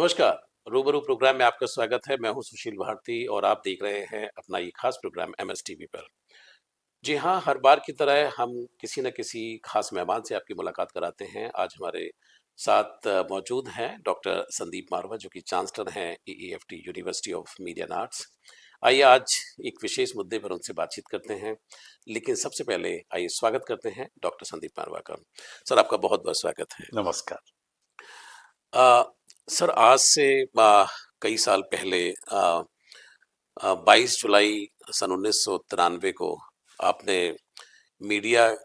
नमस्कार। रूबरू प्रोग्राम में आपका स्वागत है। मैं हूं सुशील भारती और आप देख रहे हैं अपना ये खास प्रोग्राम एमएस टीवी पर। जी हाँ, हर बार की तरह हम किसी न किसी खास मेहमान से आपकी मुलाकात कराते हैं। आज हमारे साथ मौजूद हैं डॉक्टर संदीप मारवा, जो कि चांसलर हैं AAFT university of media and arts. आइए आज एक विशेष मुद्दे पर उनसे बातचीत करते हैं, लेकिन सबसे पहले आइए स्वागत करते हैं डॉक्टर संदीप मारवा का। सर, आपका बहुत बहुत स्वागत है। नमस्कार। अ, सर, आज से कई साल पहले 22 जुलाई सन 1993 को आपने मीडिया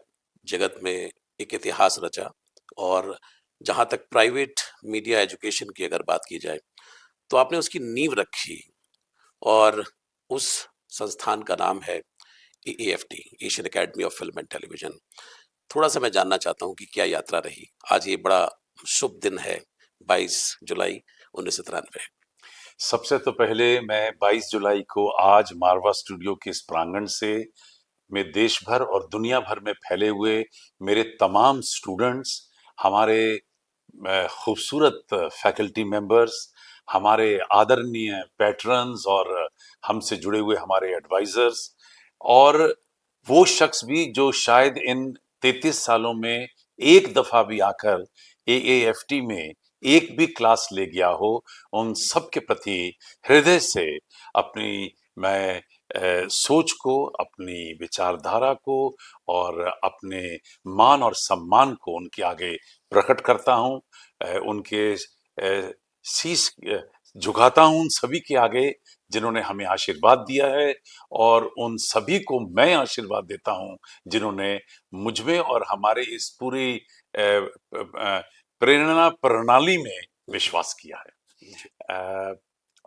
जगत में एक इतिहास रचा। और जहाँ तक प्राइवेट मीडिया एजुकेशन की अगर बात की जाए, तो आपने उसकी नींव रखी। और उस संस्थान का नाम है AFT, Asian academy of film and television. थोड़ा सा मैं जानना चाहता हूँ कि क्या यात्रा रही। आज ये बड़ा शुभ दिन है, 22 जुलाई 1993। सबसे तो पहले मैं 22 जुलाई को आज मारवा स्टूडियो के इस प्रांगण से मैं देश भर और दुनिया भर में फैले हुए मेरे तमाम स्टूडेंट्स, हमारे खूबसूरत फैकल्टी मेंबर्स, हमारे आदरणीय पैट्रन्स और हमसे जुड़े हुए हमारे एडवाइजर्स और वो शख्स भी जो शायद इन 33 सालों में एक दफा भी आकर एएएफटी में एक भी क्लास ले गया हो, उन सब के प्रति हृदय से अपनी मैं सोच को, अपनी विचारधारा को और अपने मान और सम्मान को उनके आगे प्रकट करता हूं। उनके शीश झुकाता हूं उन सभी के आगे जिन्होंने हमें आशीर्वाद दिया है, और उन सभी को मैं आशीर्वाद देता हूं जिन्होंने मुझ में और हमारे इस पूरी प्रेरणा प्रणाली में विश्वास किया है।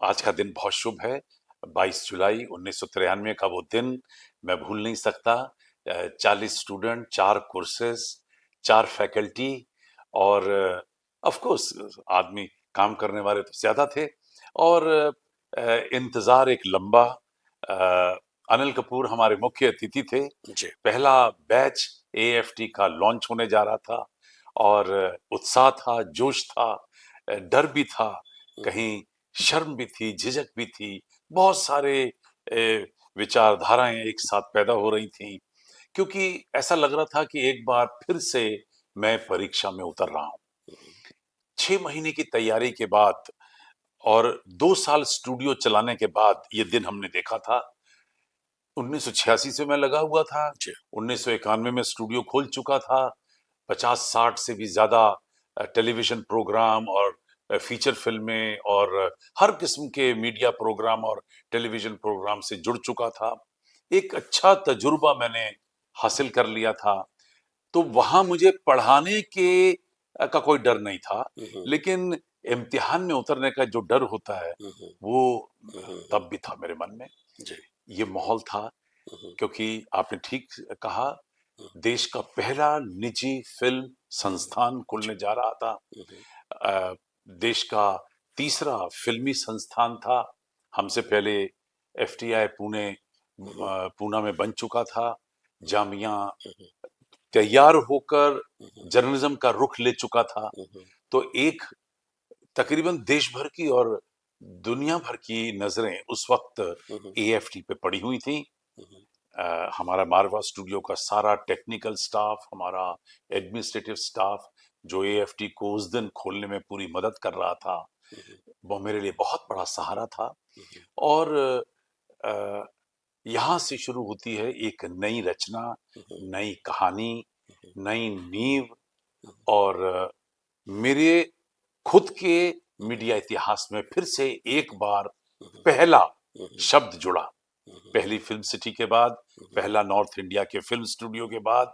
आज का दिन बहुत शुभ है। 22 जुलाई 1993 का वो दिन मैं भूल नहीं सकता। 40 स्टूडेंट, 4 कोर्सेज, 4 फैकल्टी और ऑफ कोर्स आदमी काम करने वाले तो ज्यादा थे। और इंतजार एक लंबा। अनिल कपूर हमारे मुख्य अतिथि थे। जी। पहला बैच एएफटी का लॉन्च होने जा रहा था और उत्साह था, जोश था, डर भी था, कहीं शर्म भी थी, झिझक भी थी। बहुत सारे विचारधाराएं एक साथ पैदा हो रही थीं, क्योंकि ऐसा लग रहा था कि एक बार फिर से मैं परीक्षा में उतर रहा हूं। 6 महीने की तैयारी के बाद और 2 साल स्टूडियो चलाने के बाद ये दिन हमने देखा था। 1986 से मैं लगा हुआ था। जी। 1991 में स्टूडियो खोल चुका था। 50-60 से भी ज्यादा टेलीविजन प्रोग्राम और फीचर फिल्में और हर किस्म के मीडिया प्रोग्राम और टेलीविजन प्रोग्राम से जुड़ चुका था। एक अच्छा तजुर्बा मैंने हासिल कर लिया था। तो वहां मुझे पढ़ाने के का कोई डर नहीं था, लेकिन इम्तिहान में उतरने का जो डर होता है वो तब भी था मेरे मन में। जी। ये माहौल था, क्योंकि आपने ठीक कहा, देश का पहला निजी फिल्म संस्थान खुलने जा रहा था। अ, देश का तीसरा फिल्मी संस्थान था। हमसे पहले एफटीआई पुणे पूना में बन चुका था। जामिया तैयार होकर जर्नलिज्म का रुख ले चुका था। तो एक तकरीबन देश भर की और दुनिया भर की नजरें उस वक्त एएफटी पे पड़ी हुई थी। हमारा मारवा स्टूडियो का सारा टेक्निकल स्टाफ, हमारा एडमिनिस्ट्रेटिव स्टाफ जो एएफटी को उस दिन खोलने में पूरी मदद कर रहा था, वो मेरे लिए बहुत बड़ा सहारा था। और अ, यहाँ से शुरू होती है एक नई रचना, नई कहानी, नई नींव। और मेरे खुद के मीडिया इतिहास में फिर से एक बार पहला शब्द जुड़ा। पहली फिल्म सिटी के बाद, पहला नॉर्थ इंडिया के फिल्म स्टूडियो के बाद,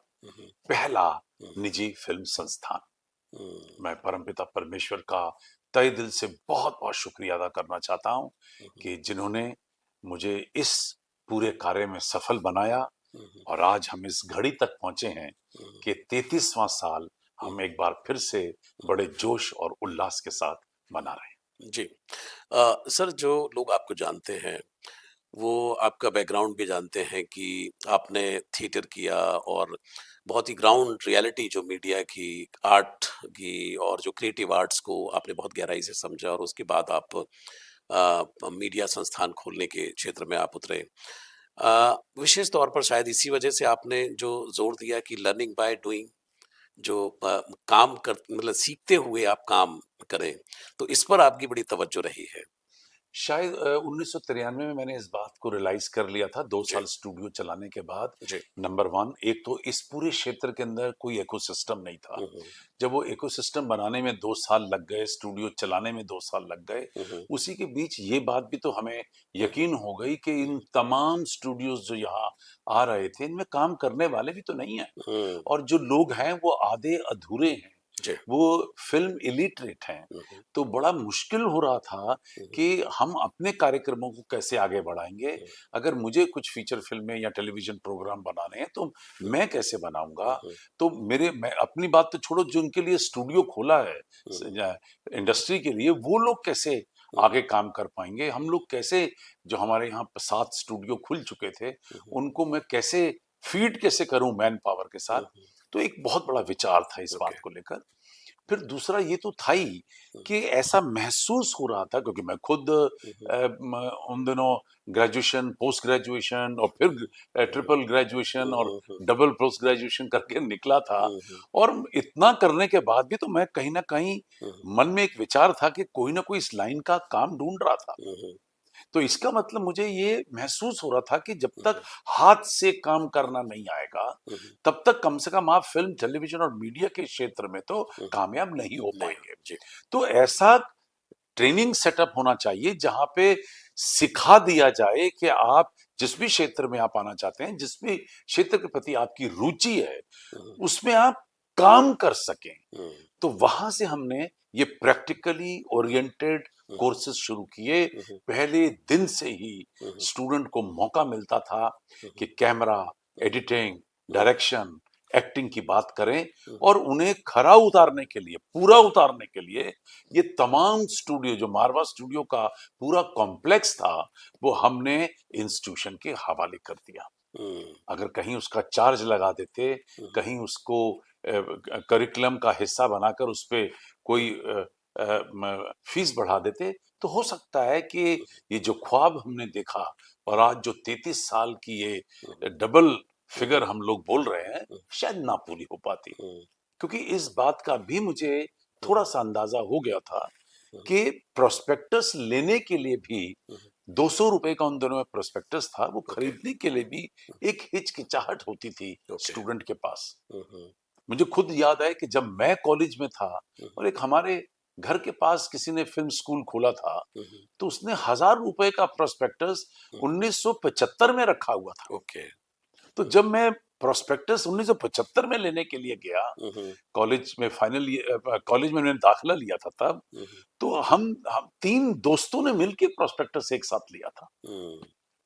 पहला निजी फिल्म संस्थान। मैं परमपिता परमेश्वर का तहे दिल से बहुत बहुत शुक्रिया अदा करना चाहता हूं कि जिन्होंने मुझे इस पूरे कार्य में सफल बनाया। और आज हम इस घड़ी तक पहुंचे हैं कि 33वां साल हम एक बार फिर से बड़े जोश और उल्लास के साथ मना रहे हैं। जी। सर, जो लोग आपको जानते हैं वो आपका बैकग्राउंड भी जानते हैं कि आपने थिएटर किया और बहुत ही ग्राउंड रियलिटी जो मीडिया की, आर्ट की और जो क्रिएटिव आर्ट्स को आपने बहुत गहराई से समझा और उसके बाद आप मीडिया संस्थान खोलने के क्षेत्र में आप उतरे। विशेष तौर पर शायद इसी वजह से आपने जो ज़ोर दिया कि लर्निंग बाय डूइंग, जो काम कर मतलब सीखते हुए आप काम करें, तो इस पर आपकी बड़ी तवज्जो रही है। शायद 1993 में मैंने इस बात को रियलाइज कर लिया था 2 जी, साल स्टूडियो चलाने के बाद। जी। नंबर 1 एक तो इस पूरे क्षेत्र के अंदर कोई इकोसिस्टम नहीं था। हुँ, हुँ। जब वो इकोसिस्टम बनाने में 2 साल लग गए, स्टूडियो चलाने में 2 साल लग गए, हुँ, हुँ। उसी के बीच ये बात भी तो हमें यकीन हो गई कि इन तमाम स्टूडियोज़ जो यहाँ आ रहे थे, इनमें काम करने वाले भी तो नहीं हैं हुँ, और जो लोग हैं वो आधे अधूरे हैं। जी। वो फ़िल्म इलिटरेट हैं। हुँ, हुँ, तो बड़ा मुश्किल हो रहा था हुँ, हुँ, कि हम अपने कार्यक्रमों को कैसे आगे बढ़ाएँगे? हुँ, अगर मुझे कुछ फ़ीचर फ़िल्में या टेलीविज़न प्रोग्राम बनाने हैं, तो मैं कैसे हुँ, बनाऊँगा? हुँ, तो मैं अपनी बात तो छोड़ो, जो उनके लिए स्टूडियो खोला है हुँ, स या इंडस्ट्री के लिए, वो लोग कैसे हुँ, आगे काम कर पाएँगे? हम लोग कैसे, जो हमारे यहाँ प 7 स्टूडियो खुल चुके थे, हुँ, हुँ, उनको मैं कैसे फ़ीड कैसे करूँ मैन पावर के साथ? हुँ, हुँ, तो एक बहुत बड़ा विचार था इस बात ओके। को लेकर। फिर दूसरा ये तो था ही हुँ, कि ऐसा महसूस हो रहा था, क्योंकि मैं खुद हुँ, हुँ, उन दिनों ग्रेजुएशन, पोस्ट ग्रेजुएशन और फिर हुँ, ट्रिपल ग्रेजुएशन हुँ, और हुँ, हुँ, डबल पोस्ट ग्रेजुएशन करके निकला था। हुँ, हुँ, और इतना करने के बाद भी तो मैं कहीं न कहीं, हुँ, मन में एक विचार था कि कोई न कोई इस लाइन का काम ढूँढ रहा था। हुँ, हुँ, तो इसका मतलब मुझे ये महसूस हो रहा था कि जब हुँ, तक हुँ, हाथ से काम करना नहीं आएगा, हुँ, हुँ, तब तक कम से कम आप फ़िल्म, टेलीविज़न और मीडिया के क्षेत्र में तो हुँ, कामयाब नहीं हो नहीं, पाएँगे। जी। तो ऐसा ट्रेनिंग सेटअप होना चाहिए जहाँ पे सिखा दिया जाए कि आप जिस भी क्षेत्र में आप आना चाहते हैं, जिस भी क्षेत्र के प्रति आपकी रुचि है, हुँ, हुँ, उसमें आप काम कर सकें। हुँ, तो वहाँ से हमने ये प्रैक्टिकली ओरिएंटेड हुँ, कोर्सेज़ शुरू किए। हुँ, हुँ, पहले दिन से ही हुँ, हुँ, स्टूडेंट को मौका मिलता था हुँ, कि कैमरा, हुँ, एडिटिंग, हुँ, डायरेक्शन, एक्टिंग की बात करें हुँ, और उन्हें खरा उतारने के लिए, पूरा उतारने के लिए ये तमाम स्टूडियो, जो मारवा स्टूडियो का पूरा कॉम्प्लेक्स था, वो हमने इंस्टीट्यूशन के हवाले कर दिया। हुँ, अगर कहीं उसका चार्ज लगा देते, हुँ, कहीं उसको करिकुलम का हिस्सा बनाकर उसपे कोई फीस बढ़ा देते, तो हो सकता है कि ये जो ख्वाब हमने देखा और आज जो 33 साल की ये हुँ, डबल हुँ, फिगर हम लोग बोल रहे हैं, हुँ, शायद ना पूरी हो पाती। हुँ, क्योंकि इस बात का भी मुझे हुँ, थोड़ा-सा अंदाज़ा हो गया था हुँ, कि प्रोस्पेक्टस लेने के लिए भी हुँ, ₹200 का उन दिनों में प्रोस्पेक्टस था, वो ओके, खरीदने के लिए भी एक हिचकिचाहट होती थी ओके। स्टूडेंट के पास। हुँ, हुँ, मुझे खुद याद है कि जब मैं कॉलेज में था हुँ, और एक हमारे घर के पास किसी ने फ़िल्म स्कूल खोला था, हुँ, हुँ, तो उसने ₹1000 का प्रोस्पेक्टस हुँ, 1975 में रखा हुआ था। ओके। तो जब मैं प्रोस्पेक्टस 1975 में लेने के लिए गया, हुँ, हुँ, कॉलेज में कॉलेज में मैंने दाखिला लिया था तब, हुँ, हुँ, तो हम 3 दोस्तों ने मिलके प्रोस्पेक्टस एक साथ लिया था। हुँ,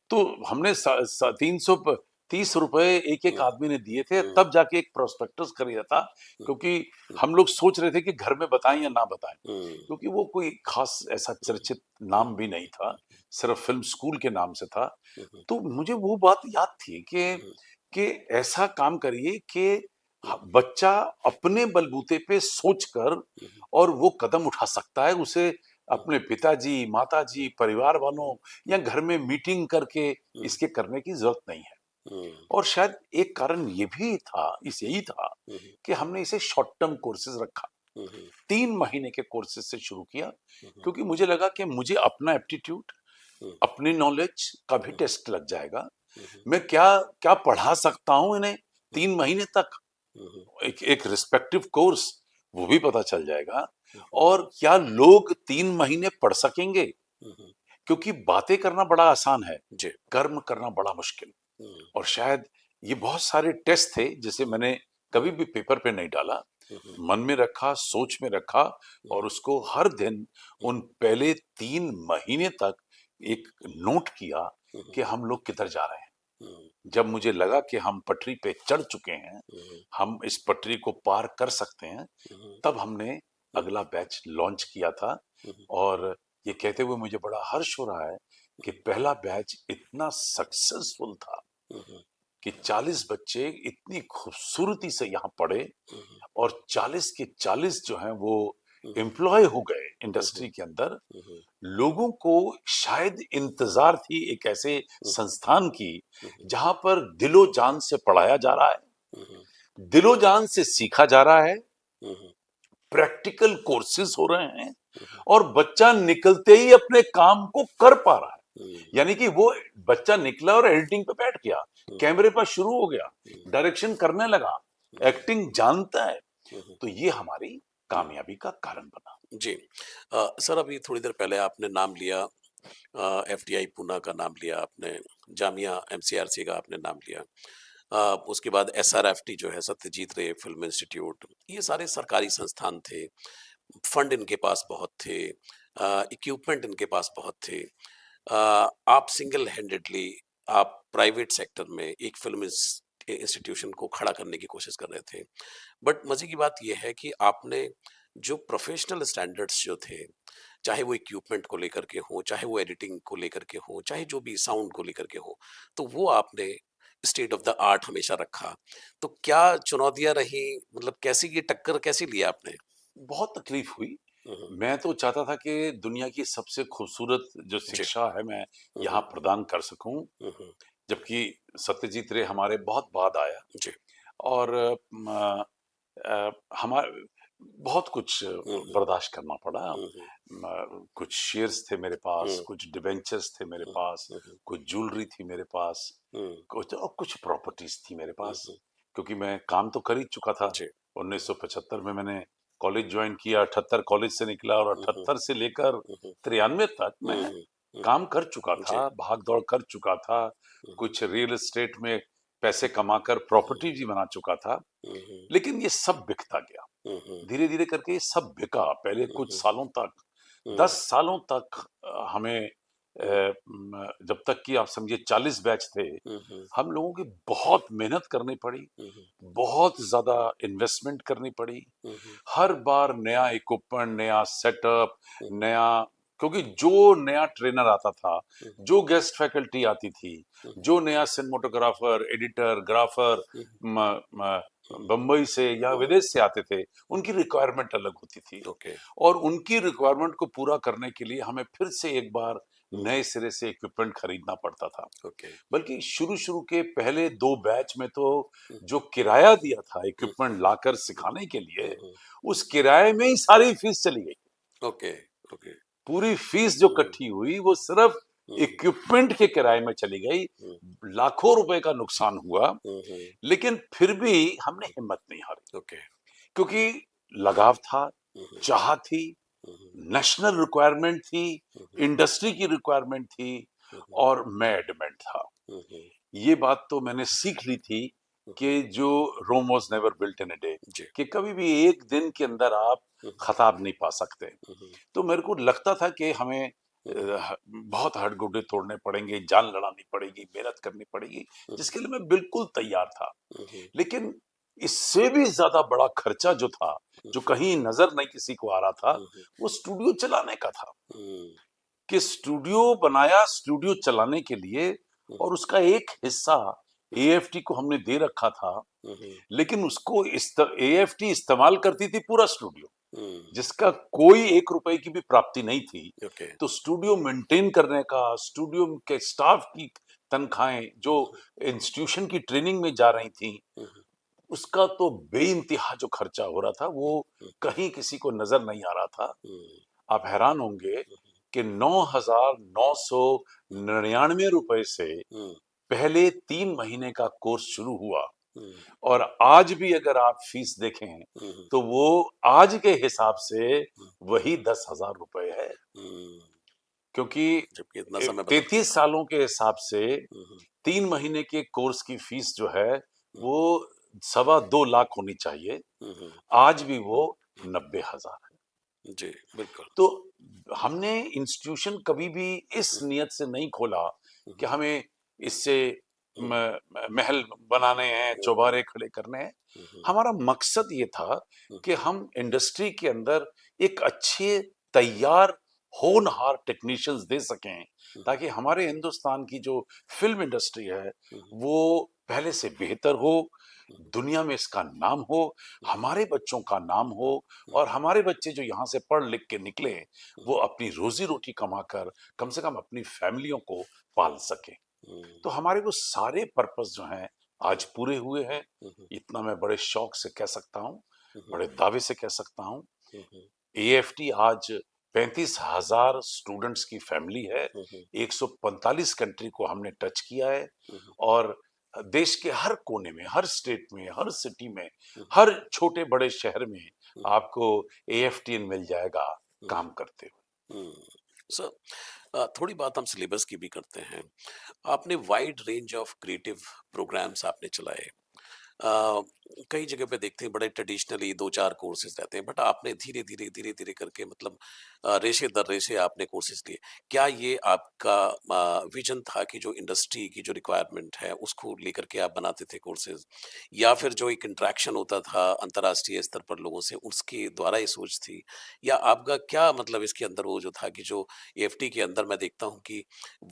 तो हमने स स 300 प ₹30 एक-एक हुँ, आदमी ने दिए थे, हुँ, तब जाके एक प्रोस्पेक्टस खरीदा था, हुँ, क्योंकि हुँ, हम लोग सोच रहे थे कि घर में बताएँ या ना बताएँ, हुँ, क्योंकि वो कोई ख़ास ऐसा हुँ, चर्चित हुँ, नाम भी नहीं था, सिर्फ़ फ़िल्म स्कूल के नाम से था। हुँ, हुँ, तो मुझे वो बात याद थी हुँ, कि ऐसा काम करिए कि हुँ, बच्चा अपने बलबूते पे सोचकर हुँ, और वो कदम उठा सकता है। उसे हुँ, अपने पिताजी, माताजी, परिवार वालों या घर में मीटिंग करके हुँ, इसके करने की ज़रूरत नहीं है। हुँ, और शायद एक कारण ये भी था, इस यही था हुँ, कि हमने इसे शॉर्ट टर्म कोर्सेज़ रखा। हुँ, हुँ, 3 महीने के कोर्सेज़ से शुरू किया, हुँ, हुँ, क्योंकि मुझे लगा कि मुझे अपना एप्टीट्यूड, हुँ, अपनी नॉलेज का भी हुँ, टेस्ट लग जाएगा। हुँ, हुँ, मैं क्या क्या पढ़ा सकता हूँ इन्हें 3 महीने तक, हुँ, हुँ, एक एक रिस्पेक्टिव कोर्स, वो भी पता चल जाएगा। हुँ, हुँ, और क्या लोग 3 महीने पढ़ सकेंगे? हुँ, हुँ, क्योंकि बातें करना बड़ा आसान है, जी। कर्म करना बड़ा मुश्किल। हुँ, और शायद ये बहुत सारे टेस्ट थे जिसे हुँ, मैंने कभी हुँ, भी पेपर पे नहीं डाला, हुँ, हुँ, मन में रखा, सोच में रखा हुँ, और उसको हर दिन हुँ, उन पहले 3 महीने तक एक नोट किया हुँ, हुँ, कि हम लोग किधर जा रहे हैं। हुँ, जब मुझे लगा कि हम पटरी पे चढ़ चुके हैं, हुँ, हम इस पटरी को पार कर सकते हैं, हुँ, तब हमने हुँ, अगला बैच लॉन्च किया था। हुँ, और ये कहते हुए मुझे बड़ा हर्ष हो रहा है कि पहला बैच इतना सक्सेसफुल था कि 40 बच्चे इतनी खूबसूरती से यहाँ पढ़े और 40 के 40 जो हैं वो एम्प्लॉय हो गए इंडस्ट्री के अंदर। लोगों को शायद इंतजार थी एक ऐसे संस्थान की जहां पर दिलो जान से पढ़ाया जा रहा है, दिलो जान से सीखा जा रहा है, प्रैक्टिकल कोर्सेज हो रहे हैं और बच्चा निकलते ही अपने काम को कर पा रहा है। यानी कि वो बच्चा निकला और एडिटिंग पे बैठ गया, कैमरे पर शुरू हो गया, डायरेक्शन करने लगा, एक्टिंग जानता है। तो ये हमारी कामयाबी का कारण बना। जी। सर अभी थोड़ी देर पहले आपने नाम लिया, एफटीआई पूना का नाम लिया आपने, जामिया एमसीआरसी का आपने नाम लिया। उसके बाद एसआरएफटी जो है सत्यजीत रे फिल्म इंस्टीट्यूट, ये सारे सरकारी संस्थान थे, फंड इनके पास बहुत थे, इक्विपमेंट इनके पास बहुत थे। आप सिंगल हैंडेडली आप प्राइवेट सेक्टर में एक फिल्म इंस्टीट्यूशन को खड़ा करने की कोशिश कर रहे थे। बट मजे की बात यह है कि आपने जो प्रोफेशनल स्टैंडर्ड्स जो थे, चाहे वो इक्विपमेंट को लेकर के हो, चाहे वो एडिटिंग को लेकर के हो, चाहे जो भी साउंड को लेकर के हो, तो वो आपने स्टेट ऑफ द आर्ट हमेशा रखा। तो क्या चुनौतियां रही, मतलब कैसी ये टक्कर कैसी लिया आपने? बहुत तकलीफ हुई। हम्म, मैं तो चाहता था कि दुनिया की सबसे खूबसूरत जो जी। शिक्षा है मैं यहाँ हम्म, प्रदान कर सकूं, हम्म, जबकि सत्यजीत रे हमारे बहुत बाद आया जी। और हमारे बहुत कुछ हम्म, बर्दाश्त करना पड़ा। हम्म, कुछ शेयर्स थे मेरे पास, हम्म, कुछ डिबेंचर्स थे मेरे हम्म, पास, हम्म, कुछ ज्वेलरी थी मेरे पास, हम्म, कुछ और कुछ प्रॉपर्टीज थी मेरे पास, हम्म, क्योंकि मैं काम तो कर ही चुका था। जी। 1975 में मैंने कॉलेज ज्वाइन किया, 78 कॉलेज से निकला और हम्म, 78 से लेकर हम्म, 93 तक मैं हम्म, काम कर चुका जी। था, भाग दौड़ कर चुका था, हम्म, कुछ रियल एस्टेट में पैसे कमाकर प्रॉपर्टी भी बना चुका था। हम्म, लेकिन ये सब बिकता गया, हम्म, धीरे धीरे करके ये सब बिका। पहले कुछ हम्म, सालों तक, हम्म, 10 सालों तक हमें हम्म, जब तक कि आप समझिए 40 बैच थे, हम्म, हम लोगों की बहुत मेहनत करनी पड़ी, हम्म, बहुत ज्यादा इन्वेस्टमेंट करनी पड़ी। हम्म, हर बार नया इक्विपमेंट, नया सेटअप, हम्म, नया, क्योंकि जो नया ट्रेनर आता था, हम्म, जो गेस्ट फैकल्टी आती थी, हम्म, जो नया सिनेमाटोग्राफर, एडिटर, ग्राफर बम्बई से या विदेश से आते थे, उनकी रिक्वायरमेंट अलग होती थी ओके। और उनकी रिक्वायरमेंट को पूरा करने के लिए हमें फिर से एक बार हम्म, नए सिरे से इक्विपमेंट खरीदना पड़ता था। ओके। बल्कि शुरू शुरू के पहले 2 बैच में तो हम्म, जो किराया दिया था हम्म, इक्विपमेंट लाकर सिखाने के लिए, हम्म, उस किराए में ही सारी फीस चली गई। ओके। ओके। पूरी फीस जो हम्म, इकट्ठी हुई वो सिर्फ हम्म, इक्विपमेंट के किराए में चली गई। हम्म, लाखों रुपए का नुकसान हुआ, हम्म, लेकिन फिर भी हमने हिम्मत नहीं हारी, ओके। क्योंकि लगाव था, हम्म, चाह थी, हम्म, नेशनल रिक्वायरमेंट थी, हम्म, इंडस्ट्री की रिक्वायरमेंट थी हम्म, और मैं एडमेंट था। हम्म, ये बात तो मैंने सीख ली थी हम्म, कि जो Rome was never built in a day, जी। कि कभी भी एक दिन के अंदर आप हम्म, खताब नहीं पा सकते। हम्म, तो मेरे को लगता था कि हमें हम्म, बहुत हडगोडे तोड़ने पड़ेंगे, जान लड़ानी पड़ेगी, मेहनत करनी पड़ेगी, हम्म, जिसके लिए मैं बिल्कुल तैयार था। हम्म, लेकिन इससे भी ज्यादा बड़ा खर्चा जो था, जो कहीं नजर नहीं किसी को आ रहा था, हम्म, वो स्टूडियो चलाने का था। हम्म, कि स्टूडियो बनाया स्टूडियो चलाने के लिए और उसका एक हिस्सा एएफटी को हमने दे रखा था, हम्म, लेकिन उसको एएफटी इस्तेमाल करती थी पूरा स्टूडियो, हम्म, जिसका कोई 1 रुपए की भी प्राप्ति नहीं थी। ओके। तो स्टूडियो मेंटेन करने का, स्टूडियो के स्टाफ की तनख्वाहें जो इंस्टीट्यूशन की ट्रेनिंग में जा रही थी, हम्म, उसका तो बेइंतहा जो खर्चा हो रहा था, वो कहीं किसी को नजर नहीं आ रहा था। हम्म, आप हैरान होंगे कि 9,999 रुपए से हम्म, पहले 3 महीने का कोर्स शुरू हुआ हम्म, और आज भी अगर आप फीस देखें हम्म, तो वो आज के हिसाब से हम्म, वही 10,000 रुपए है, हम्म, क्योंकि जबकि इतना समय बदल 33 गया। सालों के हिसाब से हम्म, 3 महीने के कोर्स की फीस जो है हम्म, वो 2.25 लाख होनी चाहिए। हम्म, आज भी वो 90,000 है। जी, बिल्कुल। तो हमने इंस्टीट्यूशन कभी भी इस हम्म, नियत से नहीं खोला कि हम्म, हमें इससे हम्म, महल बनाने हैं, हम्म, चौबारे खड़े करने हैं। हम्म, हमारा मकसद ये था हम्म, कि हम इंडस्ट्री के अंदर एक अच्छे तैयार होनहार टेक्नीशियंस दे सकें, ताकि हमारे हिंदुस्तान की जो फिल्म इंडस्ट्री है वो पहले से बेहतर हो, दुनिया में इसका नाम हो, हमारे बच्चों का नाम हो, और हमारे बच्चे जो यहाँ से पढ़ लिख के निकले वो अपनी रोजी रोटी कमाकर कम से कम अपनी फैमिलियों को पाल सके। तो हमारे वो सारे पर्पस जो हैं आज पूरे हुए हैं, इतना मैं बड़े शौक से कह सकता हूँ, बड़े दावे से कह सकता हूँ। एएफटी आज 35,000 स्टूडेंट्स की फैमिली है, 145 कंट्री को हमने टच किया है, और देश के हर कोने में, हर स्टेट में, हर सिटी में, हर छोटे बड़े शहर में आपको एएफटीएन मिल जाएगा काम करते हुए। सर, थोड़ी बात हम सिलेबस की भी करते हैं। आपने wide range of creative programs आपने चलाए। अ, कई जगह पे देखते हैं बड़े ट्रेडिशनली 2-4 कोर्सेज़ रहते हैं, बट आपने धीरे-धीरे, धीरे-धीरे करके मतलब रेशे दर रेशे आपने कोर्सेज़ लिए। क्या ये आपका विज़न था कि जो इंडस्ट्री की जो रिक्वायरमेंट है, उसको लेकर के आप बनाते थे कोर्सेज़? या फिर जो एक इंटरैक्शन होता था अंतर्राष्ट्रीय स्तर पर लोगों से, उसके द्वारा ये सोच थी? या आपका क्या मतलब इसके अंदर वो जो था कि जो एएफटी के अंदर मैं देखता हूँ कि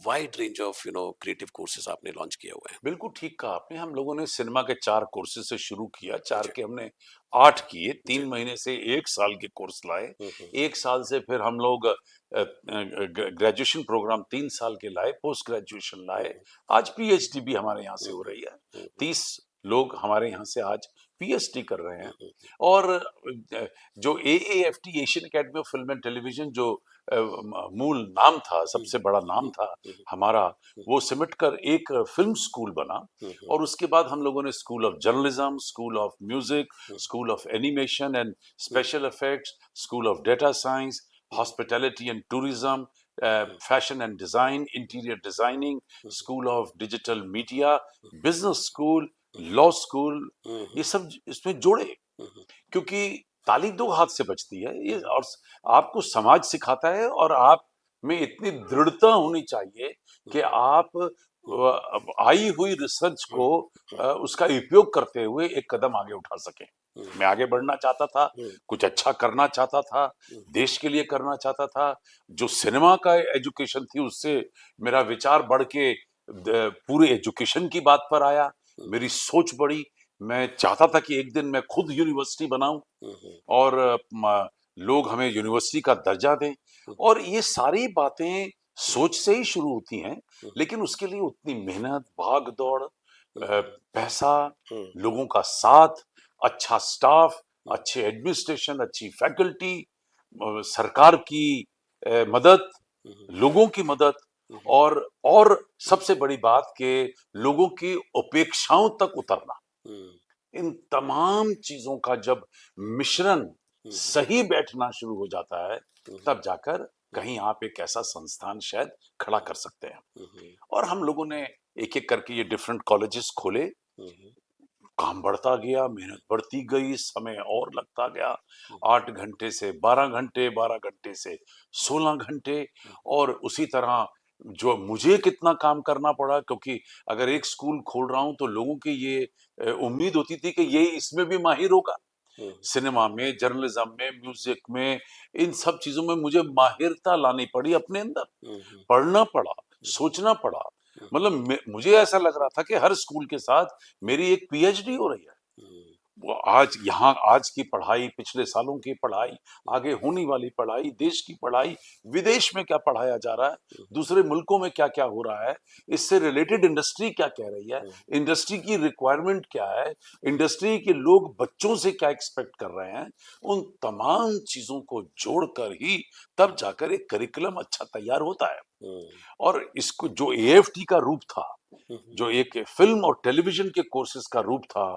wide range of creative courses आपने लॉन्च किए हुए हैं? बिल्कुल ठीक कहा आपने। हम लोगों ने सिनेमा के 4 कोर्सेज़ से शुरू किया, 4 जी, के हमने 8 किए, जी। 3 महीने से 1 साल के कोर्स लाए। हुँ, हुँ। 1 साल से फिर हम लोग ग्रेजुएशन प्रोग्राम 3 साल के लाए, पोस्ट ग्रेजुएशन हुँ, लाए। हुँ। आज पीएचडी भी हमारे यहाँ से हुँ, हो हुँ। रही है। हुँ, हुँ। 30 लोग हमारे यहाँ से आज पीएचडी कर रहे हुँ, हैं। हुँ। और जो AFT, Asian academy of film and television, जो मूल नाम था, हुँ, सबसे बड़ा नाम हुँ, था हुँ, हमारा, हुँ, वो सिमट कर एक फिल्म स्कूल बना। हुँ, हुँ, और उसके बाद हम लोगों ने school of journalism, school of music, hmm, school of animation and hmm, special effects, school of data science, hmm, hospitality and tourism, hmm, fashion and design, interior designing, hmm, school of digital media, hmm, business school, hmm, law school, hmm, ये hmm, सब इसमें जोड़े। हुँ, हुँ, क्योंकि ताली दो हाथ से बजती है ये, हुँ, और आपको समाज सिखाता है, और आप में इतनी दृढ़ता होनी चाहिए हुँ, कि आप हुँ, आई हुई रिसर्च हुँ, को हुँ, उसका उपयोग करते हुए एक कदम आगे उठा सकें। हुँ, मैं आगे बढ़ना चाहता था, हुँ, कुछ अच्छा करना चाहता था, हुँ, देश के लिए करना चाहता था। जो सिनेमा का एजुकेशन थी उससे मेरा विचार बढ़ के पूरे एजुकेशन की बात पर आया। हुँ, मेरी सोच बढ़ी। मैं चाहता था कि एक दिन मैं खुद यूनिवर्सिटी बनाऊं, हुँ, हुँ, और लोग हमें यूनिवर्सिटी का दर्जा दें। हुँ, और ये सारी बातें हुँ, सोच से ही शुरू होती हैं, हुँ, लेकिन उसके लिए उतनी मेहनत, भाग दौड़, पैसा, हुँ, लोगों का साथ, अच्छा स्टाफ, हुँ, अच्छे एडमिनिस्ट्रेशन, अच्छी फैकल्टी, सरकार की मदद, हुँ, हुँ, लोगों की मदद, हुँ, और सबसे बड़ी बात कि लोगों की अपेक्षाओं तक उतरना। हुँ, इन तमाम चीजों का जब मिश्रण हुँ, सही बैठना शुरू हो जाता है, हुँ, तब जाकर कहीं आप एक ऐसा संस्थान शायद खड़ा कर सकते हैं। हुँ, हुँ, और हम लोगों ने एक एक करके ये डिफरेंट कॉलेजेस खोले। हुँ, हुँ, काम बढ़ता गया, मेहनत बढ़ती गई, समय और लगता गया। हुँ, 8 घंटे से 12 घंटे, 12 घंटे से 16 घंटे, हुँ, और उसी तरह जो मुझे कितना काम करना पड़ा, क्योंकि अगर हुँ, एक स्कूल खोल रहा हूँ तो लोगों की ये उम्मीद होती थी कि ये इसमें भी माहिर होगा। हुँ, सिनेमा में, जर्नलिज्म में, म्यूजिक में, इन सब चीज़ों में मुझे माहिरता लानी पड़ी अपने अंदर। हुँ, हुँ, पढ़ना पड़ा, हुँ, सोचना पड़ा। हुँ, मतलब मुझे ऐसा लग रहा था कि हर स्कूल के साथ मेरी एक पीएचडी हो रही है। हुँ, वो आज यहाँ, आज की पढ़ाई, पिछले सालों की पढ़ाई, आगे होने वाली पढ़ाई, देश की पढ़ाई, विदेश में क्या पढ़ाया जा रहा है, हुँ, दूसरे मुल्कों में क्या-क्या हो रहा है, इससे रिलेटेड इंडस्ट्री क्या कह रही है, हुँ, इंडस्ट्री की रिक्वायरमेंट क्या है, इंडस्ट्री के लोग बच्चों से क्या एक्सपेक्ट कर रहे हैं, उन तमाम चीज़ों को जोड़कर ही तब जाकर एक करिकुलम अच्छा तैयार होता है। हुँ, और इसको जो एएफटी का रूप था, हुँ, हुँ, जो एक फिल्म और टेलीविजन के कोर्सेज का रूप था,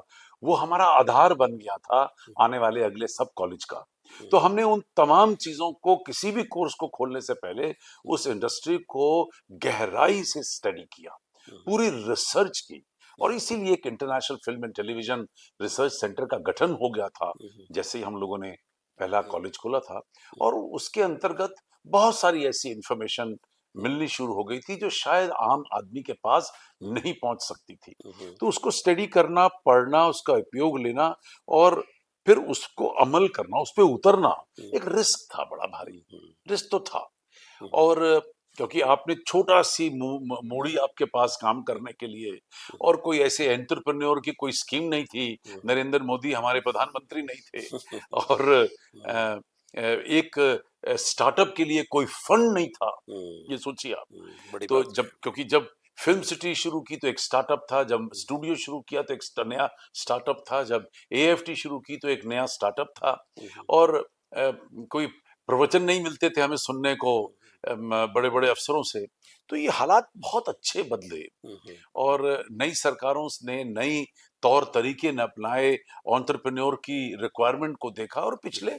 वो हमारा आधार बन गया था आने वाले अगले सब कॉलेज का। हुँ, तो हमने उन तमाम चीजों को, किसी भी कोर्स को खोलने से पहले उस इंडस्ट्री को गहराई से स्टडी किया, हुँ, पूरी रिसर्च की। हुँ, और इसीलिए एक international film and television research centre का गठन हो गया था, हुँ, हुँ, जैसे ही हम लोगों ने पहला हुँ, कॉलेज खोला था। हुँ, और उसके अंतर्गत बहुत सारी ऐसी इंफॉर्मेशन मिलनी शुरू हो गई थी जो शायद आम आदमी के पास नहीं पहुंच सकती थी। हुँ, हुँ, तो उसको स्टडी करना, पढ़ना, उसका उपयोग लेना, और फिर उसको अमल करना, उस पे उतरना, हुँ, एक रिस्क था बड़ा भारी। हुँ, हुँ। रिस्क तो था। और क्योंकि आपने छोटा-सी मूड़ी आपके पास काम करने के लिए और कोई ऐसे एंटरप्रेन्योर की कोई स्कीम नहीं थी, नरेंद्र मोदी हमारे प्रधानमंत्री नहीं थे और अ एक स्टार्टअप के लिए कोई फंड नहीं था, हुँ, ये सोचिए आप। बड़ी तो बात है। क्योंकि जब फिल्म सिटी शुरू की तो एक स्टार्टअप था, जब स्टूडियो शुरू किया तो एक नया स्टार्टअप था, जब एएफटी शुरू की तो एक नया स्टार्टअप था हुँ, हुँ, और कोई प्रवचन नहीं मिलते थे हमें सुनने को बड़े-बड़े अफसरों से। तो ये हालात बहुत अच्छे बदले हुँ, हुँ, और नई सरकारों ने नई तौर तरीके न अपनाए, एंटरप्रेन्योर की रिक्वायरमेंट को देखा और पिछले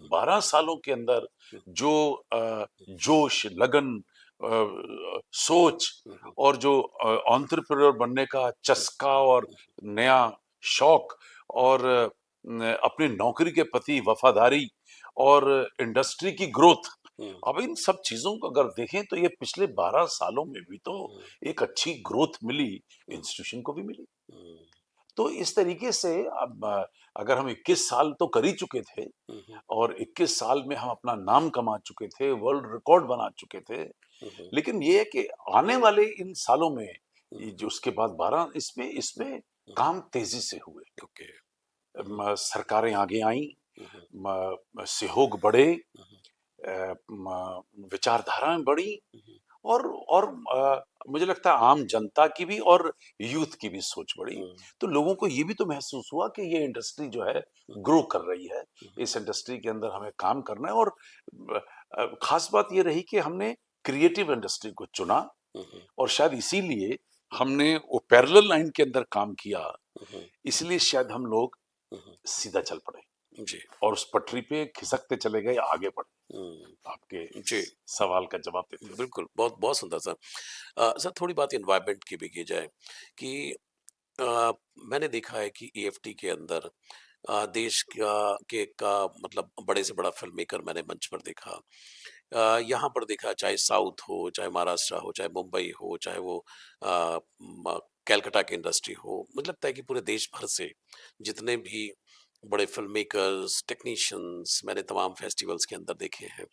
12 सालों के अंदर जो जोश, लगन, सोच हुँ, हुँ, और जो एंटरप्रेन्योर बनने का चस्का और नया शौक और अपनी नौकरी के प्रति वफादारी और इंडस्ट्री की ग्रोथ, हुँ, अब इन सब चीजों को अगर देखें तो ये पिछले 12 सालों में भी तो हुँ, एक अच्छी ग्रोथ मिली, हुँ, इंस्टीट्यूशन को भी मिली। हुँ, तो इस तरीके से अब अगर हम 21 साल तो कर ही चुके थे हुँ, हुँ, और 21 साल में हम अपना नाम कमा चुके थे, वर्ल्ड रिकॉर्ड बना चुके थे। हुँ, हुँ, लेकिन ये है कि आने वाले इन सालों में हुँ, ये जो उसके बाद 12 इसमें इसमें हुँ, काम तेजी से हुए। ओके। हुँ, हुँ, सरकारें आगे आईं, हुँ, हुँ, सहयोग बढ़े, हुँ, हुँ, विचारधाराएं बढ़ी हुँ, हुँ, और मुझे लगता है आम जनता की भी और यूथ की भी सोच बढ़ी। हुँ, तो लोगों को ये भी तो महसूस हुआ कि ये इंडस्ट्री जो है हुँ, ग्रो कर रही है। हुँ, हुँ, इस इंडस्ट्री के अंदर हमें काम करना है और खास बात ये रही कि हमने क्रिएटिव इंडस्ट्री को चुना हुँ, हुँ, और शायद इसीलिए हमने वो पैरेलल लाइन के अंदर काम किया। हुँ, हुँ, इसलिए शायद हम लोग हुँ, हुँ, सीधा चल पड़े जी। और उस पटरी पे खिसकते चले गए, आगे बढ़े। हुँ, आपके जी, सवाल का जवाब देते हुए। बिल्कुल, बहुत बहुत सुंदर सर। सर थोड़ी बात एनवायरनमेंट की भी की जाए कि अ, मैंने देखा है कि ईएफटी के अंदर देश का मतलब बड़े से बड़ा फ़िल्म मेकर मैंने मंच पर देखा। यहाँ पर देखा चाहे साउथ हो, चाहे महाराष्ट्र हो, चाहे मुंबई हो, चाहे वो अ, म कैलकाटा की इंडस्ट्री हो, मुझे लगता है कि पूरे देश भर से जितने भी बड़े फ़िल्म मेकर्स, टेक्नीशियंस मैंने तमाम फेस्टिवल्स के अंदर देखे हैं।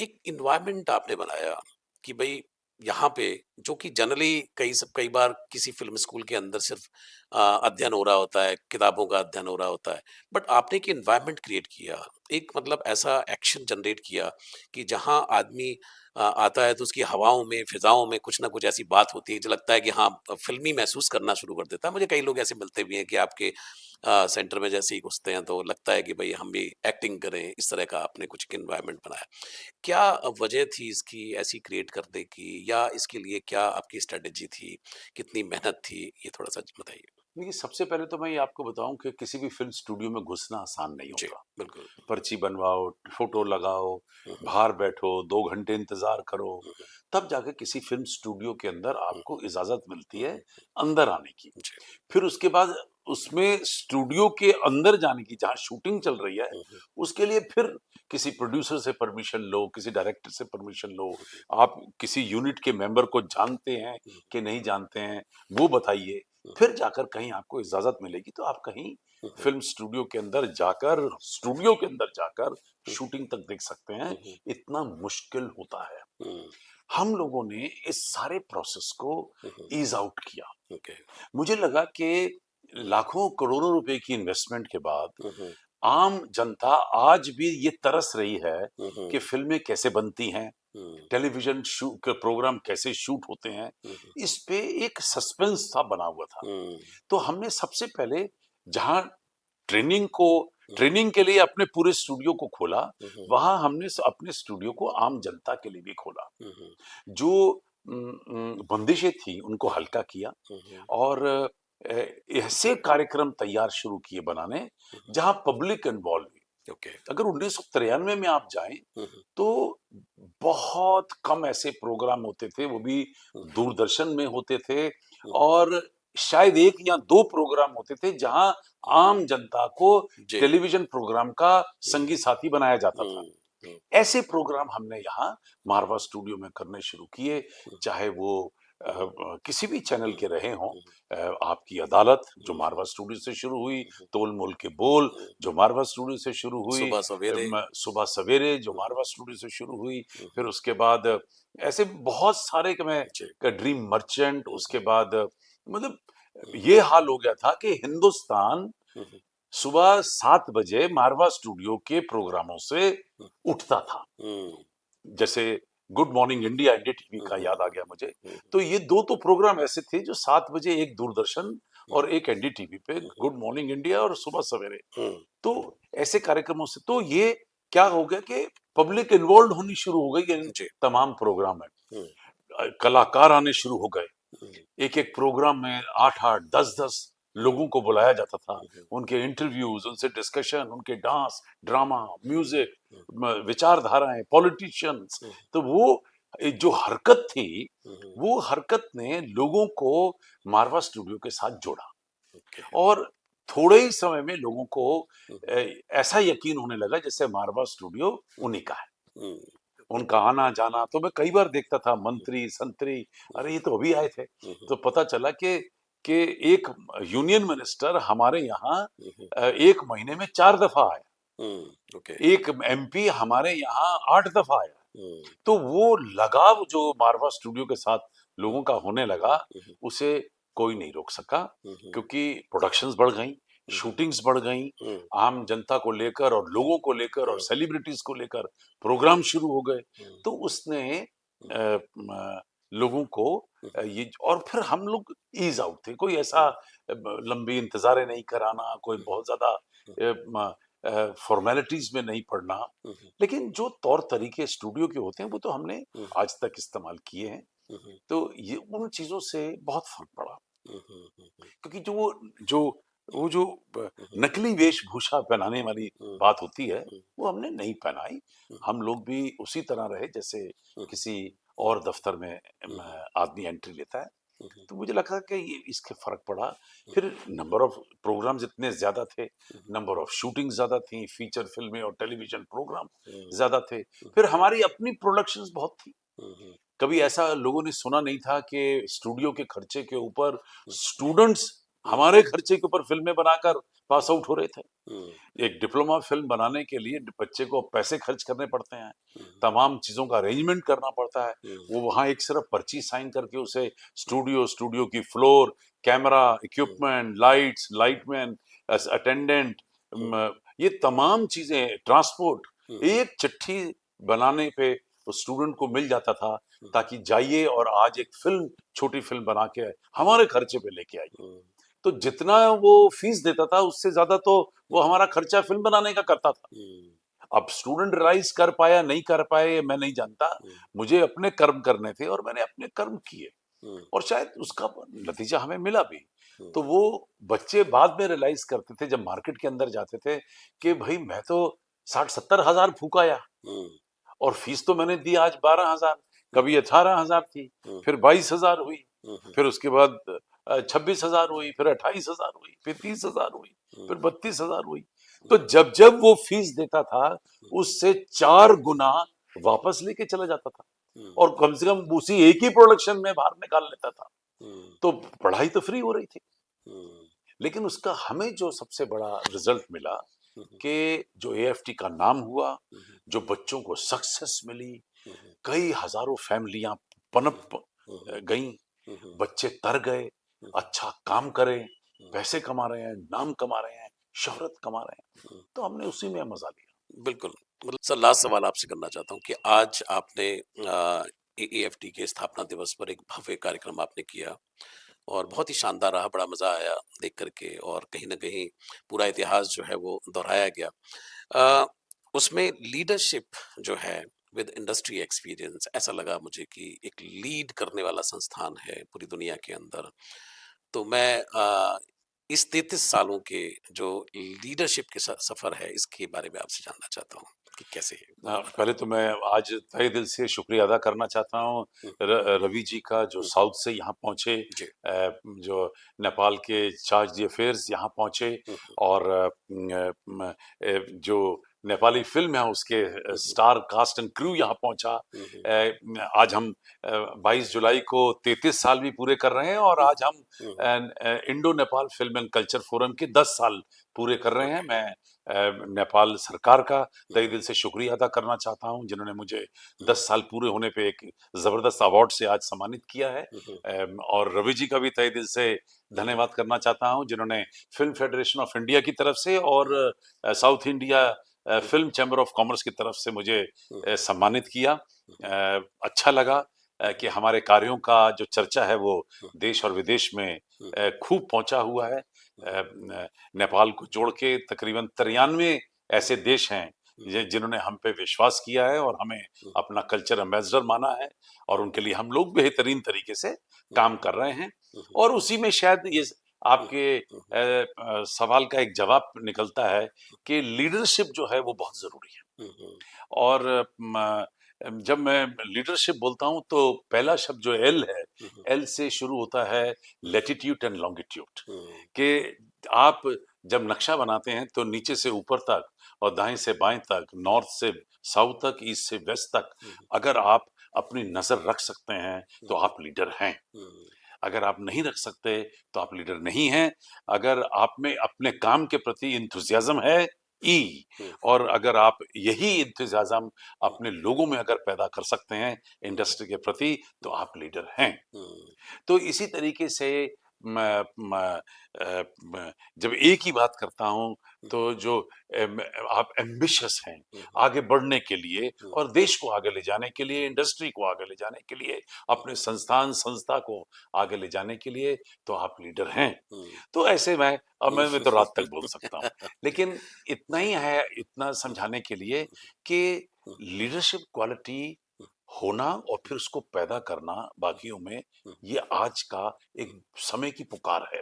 एक एनवायरनमेंट आपने बनाया कि भई यहाँ पे जो कि जनरली कई बार किसी फ़िल्म स्कूल के अंदर सिर्फ़ अध्ययन हो रहा होता है, किताबों का अध्ययन हो रहा होता है। बट आपने एक एनवायरनमेंट क्रिएट किया, एक मतलब ऐसा एक्शन जनरेट किया कि जहाँ आदमी आता है तो उसकी हवाओं में, फ़िज़ाओं में कुछ न कुछ ऐसी बात होती है जो लगता है कि हाँ, फ़िल्मी महसूस करना शुरू कर देता है। मुझे कई लोग ऐसे मिलते भी हैं कि आपके सेंटर में जैसे ही घुसते हैं तो लगता है कि भई हम भी एक्टिंग करें, इस तरह का आपने कुछ एक एनवायरनमेंट बनाया। क्या वजह थी इसकी ऐसी क्रिएट करने की या इसके लिए क्या आपकी स्ट्रैटेजी थी? कितनी मेहनत थी? ये थोड़ा-सा बताइए? देखिए, सबसे पहले तो मैं ये आपको बताऊँ कि किसी भी फ़िल्म स्टूडियो में घुसना आसान नहीं जी, होता। बिल्कुल। पर्ची बनवाओ, फ़ोटो लगाओ, हुँ, हुँ, बाहर बैठो, 2 घंटे इंतज़ार करो, हुँ, तब जाके किसी फ़िल्म स्टूडियो के अंदर हुँ, आपको इजाज़त मिलती हुँ, है हुँ, अंदर आने की। जी। फिर उसके बाद उसमें स्टूडियो के अंदर जाने की, जहाँ शूटिंग चल रही है, हुँ, हुँ, उसके लिए फिर किसी प्रोड्यूसर से परमिशन लो, किसी डायरेक्टर से परमिशन लो। हुँ, हुँ, आप किसी यूनिट के मेंबर को जानते हैं हुँ, कि नहीं जानते हैं, वो बताइए। हुँ, फिर जाकर कहीं आपको इजाज़त मिलेगी, तो आप कहीं हुँ, हुँ, फ़िल्म स्टूडियो के अंदर जाकर हुँ, शूटिंग तक देख सकते हैं। हुँ, हुँ, इतना मुश्किल होता है। हुँ, हम लोगों ने इस सारे प्रोसेस को हुँ, हुँ, ईज़ आउट किया। ओके। मुझे लगा कि हुँ, लाखों करोड़ों रुपए की इन्वेस्टमेंट के बाद हुँ, हुँ, आम जनता आज भी ये तरस रही है हुँ, हुँ, कि फिल्में कैसे बनती हैं, हुँ, टेलीविजन शू के प्रोग्राम कैसे शूट होते हैं। हुँ, हुँ, इस पे एक सस्पेंस सा बना हुआ था। हुँ, तो हमने सबसे पहले जहाँ ट्रेनिंग को हुँ, ट्रेनिंग के लिए अपने पूरे स्टूडियो को खोला, हुँ, हुँ, वहाँ हमने अपने स्टूडियो को आम जनता के लिए भी खोला। हुँ, हुँ, जो बंदिशें थी उनको हल्का किया हुँ, हुँ, और ऐसे कार्यक्रम तैयार शुरू किए बनाने हुँ, हुँ, जहां पब्लिक इन्वॉल्व हुई। ओके। अगर 1993 में आप जाएं हुँ, हुँ, तो बहुत कम ऐसे प्रोग्राम होते थे, वो भी हुँ, दूरदर्शन में होते थे हुँ, और शायद 1 या 2 प्रोग्राम होते थे जहां हुँ, आम जनता को जी। टेलीविजन प्रोग्राम का हुँ, संगी साथी बनाया जाता था। हुँ, हुँ, ऐसे प्रोग्राम हमने यहाँ मारवा स्टूडियो में करने शुरू किए, हुँ, चाहे वो हुँ, किसी भी चैनल हुँ, के रहे हों, हुँ, आपकी अदालत जो मारवा स्टूडियो से शुरू हुई, तोल मोल के बोल जो मारवा स्टूडियो से शुरू हुई, सुबह सवेरे। सुबह सवेरे जो मारवा स्टूडियो से शुरू हुई, फिर उसके बाद ऐसे बहुत सारे कि मैं जी। ड्रीम मर्चेंट, उसके बाद मतलब ये हाल हो गया था कि हिंदुस्तान सुबह 7 बजे मारवा स्टूडियो के प्रोग्रामों से उठता था। जैसे गुड मॉर्निंग इंडिया, एनडीटीवी का याद आ गया मुझे। तो ये दो तो प्रोग्राम ऐसे थे जो 7 बजे, एक दूरदर्शन और एक एनडीटीवी पे, गुड मॉर्निंग इंडिया और सुबह सवेरे। तो ऐसे कार्यक्रमों से तो ये क्या हो गया कि पब्लिक इन्वॉल्व होनी शुरू हो गई इन जी। तमाम प्रोग्राम में। कलाकार आने शुरू हो गए, एक एक प्रोग्राम में 8-8, 10-10 लोगों को बुलाया जाता था, उनके इंटरव्यूज, उनसे डिस्कशन, उनके डांस, ड्रामा, म्यूजिक, विचारधाराएं, पॉलिटिशियंस। तो वो जो हरकत थी, वो हरकत ने लोगों को मारवा स्टूडियो के साथ जोड़ा और थोड़े ही समय में लोगों को ऐसा यकीन होने लगा जैसे मारवा स्टूडियो उन्हीं का है। उनका आना जाना तो मैं कई बार देखता था, मंत्री संतरी, अरे ये तो अभी आए थे। तो पता चला कि एक यूनियन मिनिस्टर हमारे यहाँ 1 महीने में 4 दफा आया, ओके। एक एमपी हमारे यहाँ 8 दफा आया। तो वो लगाव जो मारवा स्टूडियो के साथ लोगों का होने लगा, उसे कोई नहीं रोक सका, क्योंकि प्रोडक्शंस बढ़ गई, शूटिंग्स बढ़ गई, आम जनता को लेकर और लोगों को लेकर और सेलिब्रिटीज को लेकर प्रोग्राम शुरू हो गए। तो उसने लोगों को ये, और फिर हम लोग ईज आउट थे, कोई ऐसा लंबी इंतजारें नहीं कराना, कोई बहुत ज्यादा फॉर्मेलिटीज में नहीं पड़ना, लेकिन जो तौर तरीके स्टूडियो के होते हैं वो तो हमने आज तक इस्तेमाल किए हैं। तो ये उन चीजों से बहुत फर्क पड़ा, क्योंकि जो नकली वेशभूषा पहनाने वाली बात होती है वो हमने नहीं पहनाई। हम लोग भी उसी तरह रहे जैसे किसी और दफ्तर में आदमी एंट्री लेता है। तो मुझे लगा कि ये इसके फर्क पड़ा। फिर नंबर ऑफ प्रोग्राम्स इतने ज्यादा थे, नंबर ऑफ शूटिंग ज्यादा थी, फीचर फिल्में और टेलीविजन प्रोग्राम ज्यादा थे। फिर हमारी अपनी प्रोडक्शंस बहुत थी। कभी ऐसा लोगों ने सुना नहीं था कि स्टूडियो के खर्चे के ऊपर स्टूडेंट्स हमारे खर्चे के ऊपर फिल्में बनाकर पास आउट हो रहे थे। एक डिप्लोमा फिल्म बनाने के लिए बच्चे को पैसे खर्च करने पड़ते हैं, तमाम चीजों का अरेंजमेंट करना पड़ता है। वो वहां एक सिर्फ पर्ची साइन करके उसे स्टूडियो की floor, camera, equipment, lights, lightman, attendant, ये तमाम चीजें, ट्रांसपोर्ट, एक चिट्ठी बनाने पे उस स्टूडेंट को मिल जाता था, ताकि जाइए और आज एक फिल्म, छोटी फिल्म बना के हमारे खर्चे पे लेके आइए। तो जितना वो फीस देता था उससे ज्यादा तो वो हमारा खर्चा फिल्म बनाने का करता था। अब स्टूडेंट रियलाइज कर पाया नहीं कर पाए मैं नहीं जानता, मुझे अपने कर्म करने थे और मैंने अपने कर्म किए, और शायद उसका नतीजा हमें मिला भी। तो वो बच्चे बाद में रियलाइज करते थे जब मार्केट के अंदर जाते थे कि भाई मैं तो 60-70 हजार फूकाया और फीस तो मैंने दी आज 12,000, कभी 18,000 थी, फिर 22,000 हुई, फिर उसके बाद 26,000 हुई, फिर 28,000 हुई, फिर 30,000 हुई, फिर 32,000 हुई। तो जब जब वो फीस देता था उससे 4 गुना वापस लेके चला जाता था और कम से कम उसी एक ही प्रोडक्शन में बाहर निकाल लेता था। तो पढ़ाई तो फ्री हो रही थी, लेकिन उसका हमें जो सबसे बड़ा रिजल्ट मिला कि जो एएफटी का नाम हुआ, जो बच्चों को सक्सेस मिली, कई हजारों फैमिलियां पनप गईं, बच्चे तर गए, अच्छा काम करें, पैसे कमा रहे हैं, नाम कमा रहे हैं, शोहरत कमा रहे हैं। तो हमने उसी में मजा लिया। बिल्कुल। मतलब सर, लास्ट सवाल आपसे करना चाहता हूँ कि आज आपने एएफटी के स्थापना दिवस पर एक भव्य कार्यक्रम आपने किया और बहुत ही शानदार रहा, बड़ा मज़ा आया देख कर के, और कहीं न कहीं पूरा इतिहास जो है वो दोहराया गया। अ, उसमें लीडरशिप जो है विद इंडस्ट्री एक्सपीरियंस, ऐसा लगा मुझे कि एक लीड करने वाला संस्थान है पूरी दुनिया के अंदर। तो मैं इस 33 सालों के जो लीडरशिप के सफ़र है, इसके बारे में आपसे जानना चाहता हूँ कि कैसे पहले तो मैं आज तहे दिल से शुक्रिया अदा करना चाहता हूँ रवि जी का, जो साउथ से यहाँ पहुँचे, जी। जो नेपाल के चार्ज दी अफेयर्स यहाँ पहुँचे, और जो नेपाली फ़िल्म है उसके स्टार कास्ट एंड क्रू यहाँ पहुँचा। आज हम 22 जुलाई को 33 साल भी पूरे कर रहे हैं और आज हम Indo Nepal film and culture forum के 10 साल पूरे कर रहे हैं। मैं नेपाल सरकार का तहे दिल से शुक्रिया अदा करना चाहता हूँ, जिन्होंने मुझे 10 साल पूरे होने पे एक ज़बरदस्त अवार्ड से आज सम्मानित किया है। और रवि जी का भी तहे दिल से धन्यवाद करना चाहता हूँ, जिन्होंने फ़िल्म फेडरेशन ऑफ इंडिया की तरफ से और south India film chamber of commerce की तरफ से मुझे सम्मानित किया। अच्छा लगा कि हमारे कार्यों का जो चर्चा है वो देश और विदेश में खूब पहुंचा हुआ है। नेपाल को जोड़ के तकरीबन 93 ऐसे देश हैं जिन्होंने हम पे विश्वास किया है और हमें अपना कल्चर एम्बेसडर माना है, और उनके लिए हम लोग बेहतरीन तरीके से काम कर रहे हैं। और उसी में शायद ये आपके सवाल का एक जवाब निकलता है कि लीडरशिप जो है वो बहुत जरूरी है। और जब मैं लीडरशिप बोलता हूं तो पहला शब्द जो एल है, एल से शुरू होता है लैटिट्यूड एंड लॉन्गिट्यूड, कि आप जब नक्शा बनाते हैं तो नीचे से ऊपर तक और दाएं से बाएं तक, नॉर्थ से साउथ तक, ईस्ट से वेस्ट तक अगर आप अपनी नजर रख सकते हैं तो आप लीडर हैं। अगर आप नहीं रख सकते तो आप लीडर नहीं हैं। अगर आप में अपने काम के प्रति इंथुजियाज्म है, ई, और अगर आप यही इंथुजियाज्म अपने लोगों में अगर पैदा कर सकते हैं इंडस्ट्री के प्रति, तो आप लीडर हैं। तो इसी तरीके से मैं जब एक ही बात करता हूं तो जो आप एम्बिशियस हैं आगे बढ़ने के लिए और देश को आगे ले जाने के लिए, इंडस्ट्री को आगे ले जाने के लिए, अपने संस्थान संस्था को आगे ले जाने के लिए, तो आप लीडर हैं। तो ऐसे मैं तो रात तक बोल सकता हूँ, लेकिन इतना ही है, इतना समझाने के लिए कि लीडरशिप क्वालिटी होना और फिर उसको पैदा करना बाकियों में, ये आज का एक समय की पुकार है।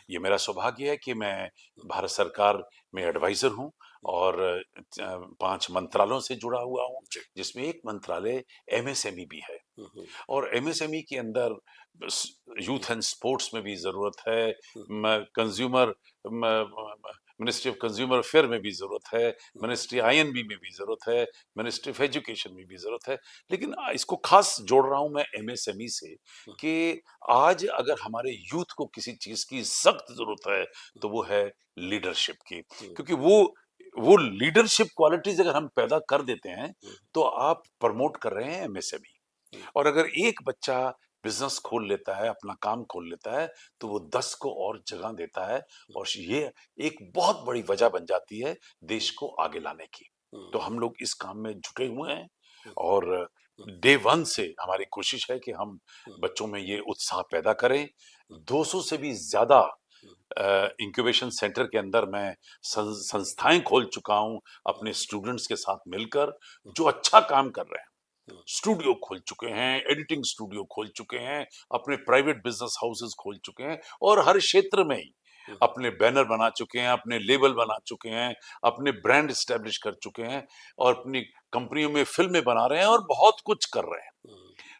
ये मेरा सौभाग्य है कि मैं भारत सरकार में एडवाइजर हूँ और 5 मंत्रालयों से जुड़ा हुआ हूँ, जिसमें एक मंत्रालय एमएसएमई भी है। और एमएसएमई के अंदर यूथ एंड स्पोर्ट्स में भी जरूरत है, consumer ministry of consumer affair में भी जरूरत है, मिनिस्ट्री आईएनबी में भी जरूरत है, मिनिस्ट्री ऑफ एजुकेशन में भी जरूरत है। लेकिन इसको खास जोड़ रहा हूं मैं एमएसएमई से कि आज अगर हमारे यूथ को किसी चीज की सख्त जरूरत है तो वो है लीडरशिप की, क्योंकि वो लीडरशिप क्वालिटीज अगर हम पैदा कर देते हैं तो आप प्रमोट कर रहे हैं एमएसएमई। और अगर एक बच्चा बिजनेस खोल लेता है, अपना काम खोल लेता है, तो वो 10 को और जगह देता है, और ये एक बहुत बड़ी वजह बन जाती है देश को आगे लाने की। तो हम लोग इस काम में जुटे हुए हैं और डे वन से हमारी कोशिश है कि हम बच्चों में ये उत्साह पैदा करें। 200 से भी ज्यादा इंक्यूबेशन सेंटर के अंदर मैं संस्थाएं खोल चुका हूं अपने स्टूडेंट्स के साथ मिलकर, जो अच्छा काम कर रहे हैं। स्टूडियो खोल चुके हैं, एडिटिंग स्टूडियो खोल चुके हैं, अपने प्राइवेट बिजनेस हाउसेस खोल चुके हैं, और हर क्षेत्र में ही अपने बैनर बना चुके हैं, अपने लेबल बना चुके हैं, अपने ब्रांड एस्टेब्लिश कर चुके हैं, और अपनी कंपनियों में फिल्में बना रहे हैं और बहुत कुछ कर रहे हैं।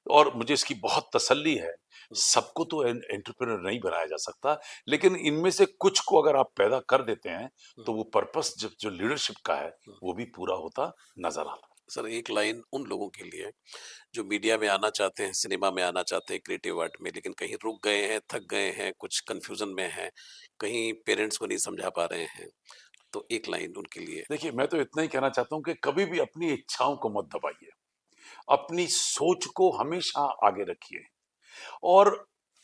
और मुझे इसकी बहुत तसल्ली है। सबको तो एंटरप्रेन्योर नहीं बनाया जा सकता, लेकिन इनमें से कुछ को अगर आप पैदा कर देते हैं तो वो पर्पस जो लीडरशिप का है वो भी पूरा होता नजर आता है। सर, एक लाइन उन लोगों के लिए जो मीडिया में आना चाहते हैं, सिनेमा में आना चाहते हैं, क्रिएटिव आर्ट में, लेकिन कहीं रुक गए हैं, थक गए हैं, कुछ कंफ्यूजन में हैं, कहीं पेरेंट्स को नहीं समझा पा रहे हैं, तो एक लाइन उनके लिए। देखिए, मैं तो इतना ही कहना चाहता हूँ कि कभी भी अपनी इच्छाओं को मत दबाइए, अपनी सोच को हमेशा आगे रखिए और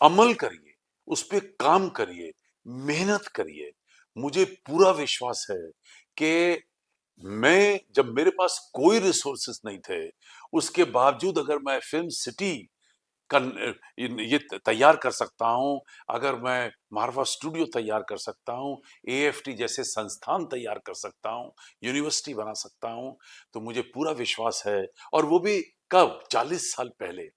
अमल करिए, उस पे काम करिए, मेहनत करिए। मुझे पूरा विश्वास है कि मैं, जब मेरे पास कोई रिसोर्सेस नहीं थे, उसके बावजूद अगर मैं फिल्म सिटी ये तैयार कर सकता हूँ, अगर मैं मारवा स्टूडियो तैयार कर सकता हूँ, एएफटी जैसे संस्थान तैयार कर सकता हूँ, यूनिवर्सिटी बना सकता हूँ, तो मुझे पूरा विश्वास है। और वो भी कब? 40 साल पहले,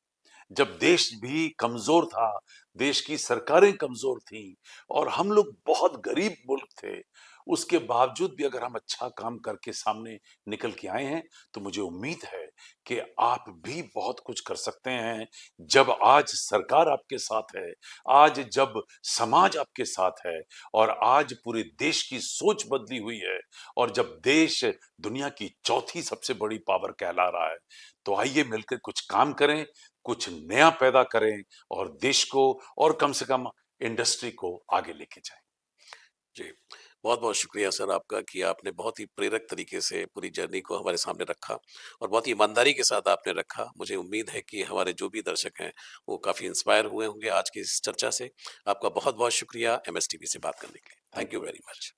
जब देश भी कमजोर था, देश की सरकारें कमज़ोर थीं और हम लोग बहुत गरीब मुल्क थे। उसके बावजूद भी अगर हम अच्छा काम करके सामने निकल के आए हैं, तो मुझे उम्मीद है कि आप भी बहुत कुछ कर सकते हैं। जब आज सरकार आपके साथ है, आज जब समाज आपके साथ है और आज पूरे देश की सोच बदली हुई है और जब देश दुनिया की चौथी सबसे बड़ी पावर कहला रहा है, तो आइए मिलकर कुछ काम करें, कुछ नया पैदा करें और देश को और कम से कम इंडस्ट्री को आगे लेके जाएँ। जी, बहुत-बहुत शुक्रिया सर आपका कि आपने बहुत ही प्रेरक तरीके से पूरी जर्नी को हमारे सामने रखा और बहुत ही ईमानदारी के साथ आपने रखा। मुझे उम्मीद है कि हमारे जो भी दर्शक हैं, वो काफ़ी इंस्पायर हुए होंगे आज की इस चर्चा से। आपका बहुत-बहुत शुक्रिया एमएस टीवी से बात करने के लिए। Thank thank you you very very much. Much.